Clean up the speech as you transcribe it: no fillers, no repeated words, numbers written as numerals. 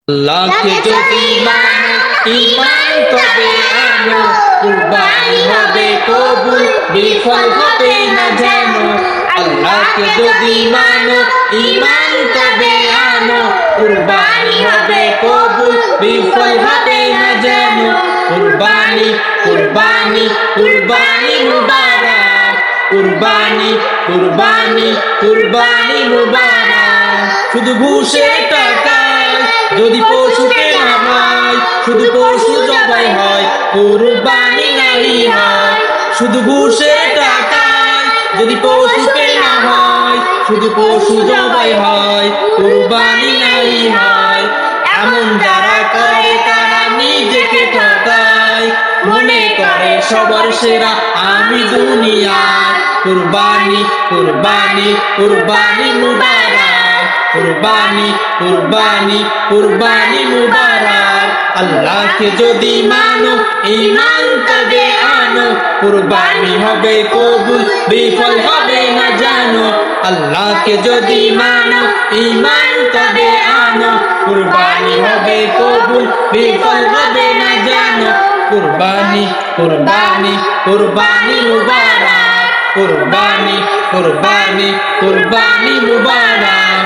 আল্লাহকে যদি মানো ঈমান তবে আনো, কুরবানি হবে কবুল বিফল হবে না জানো। আল্লাহকে যদি মানো ঈমান তবে আনো, কুরবানি হবে কবুল বিফল হবে না জানো। কুরবানি কুরবানি কুরবানি মুবারক, কুরবানি কুরবানি কুরবানি মুবারক। শুধু ঘুষের টাকায় যদি পশু কেনা হয়, শুধু পশু জবাই হয়, কুরবানি নাই হয়। শুধু ঘুষের টাকায় যদি পশু কেনা হয়, শুধু পশু জবাই হয়, কুরবানি নাই হয়। এমন যারা করে তারা নিজেকে ঠকায়, মনে করে সবার সেরা আমি দুনিয়ায়। কুরবানি কুরবানি কুরবানি মুবারক, কুরবানি কুরবানি কুরবানি মুবারক। আল্লাহকে যদি মানো ঈমান তবে আনো, কুরবানি হবে কবুল বিফল হবে না জানো। আল্লাহকে যদি মানো ঈমান তবে আনো, কুরবানি হবে কবুল বিফল হবে না জানো। কুরবানি কুরবানি কুরবানি মুবারক, কুরবানি কুরবানি কুরবানি মুবারক।